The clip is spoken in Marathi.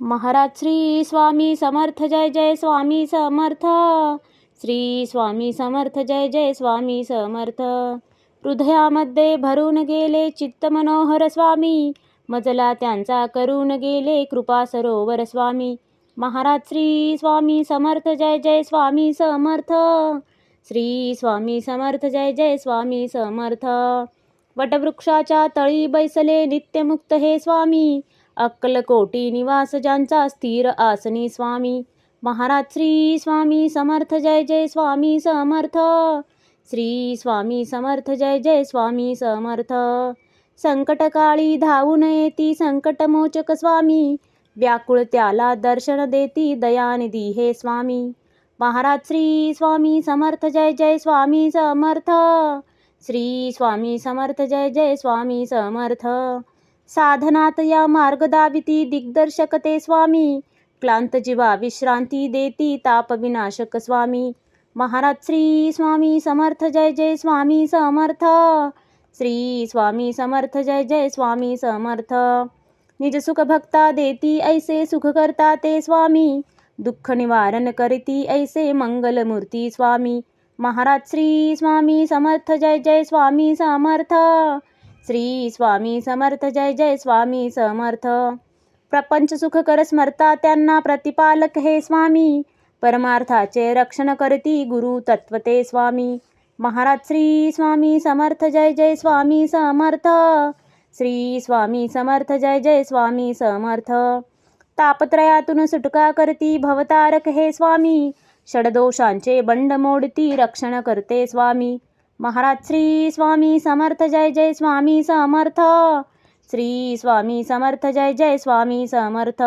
महाराज श्री स्वामी समर्थ जय जय स्वामी समर्थ. श्री स्वामी समर्थ जय जय स्वामी समर्थ. हृदयामध्ये भरून गेले चित्त मनोहर स्वामी, मजला त्यांचा करून गेले कृपा सरोवर स्वामी. महाराज श्री स्वामी समर्थ जय जय स्वामी समर्थ. श्री स्वामी समर्थ जय जय स्वामी समर्थ. वटवृक्षाच्या तळी बैसले नित्यमुक्त हे स्वामी, अक्कलकोटी निवास ज्यांचा स्थिर आसनी स्वामी. महाराज श्री स्वामी समर्थ जय जय स्वामी समर्थ. श्री स्वामी समर्थ जय जय स्वामी समर्थ. संकटकाळी धावून येती संकटमोचक स्वामी, व्याकुळ त्याला दर्शन देती दयानिधी हे स्वामी. महाराज श्री स्वामी समर्थ जय जय स्वामी समर्थ. श्री स्वामी समर्थ जय जय स्वामी समर्थ. साधनात या मार्ग दाविती दिग्दर्शक ते स्वामी, क्लांत जीवा विश्रांती देती ताप विनाशक स्वामी. महाराज श्री स्वामी समर्थ जय जय स्वामी समर्थ. श्री स्वामी समर्थ जय जय स्वामी समर्थ. निज सुख भक्ता देती ऐसे सुख करता ते स्वामी, दुःख निवारण करती ऐसे मंगलमूर्ती स्वामी. महाराज श्री स्वामी समर्थ जय जय स्वामी समर्थ. श्री स्वामी समर्थ जय जय स्वामी समर्थ. प्रपंच सुख कर स्मरता त्यांना प्रतिपालक हे स्वामी, परमार्थाचे रक्षण करती गुरु तत्वते स्वामी. महाराज श्री स्वामी समर्थ जय जय स्वामी समर्थ. श्री स्वामी समर्थ जय जय स्वामी समर्थ. तापत्रयातून सुटका करती भवतारक हे स्वामी, षडदोषांचे बंड मोडती रक्षण करते स्वामी. महाराज श्री स्वामी समर्थ जय जय स्वामी समर्थ. श्री स्वामी समर्थ जय जय स्वामी समर्थ.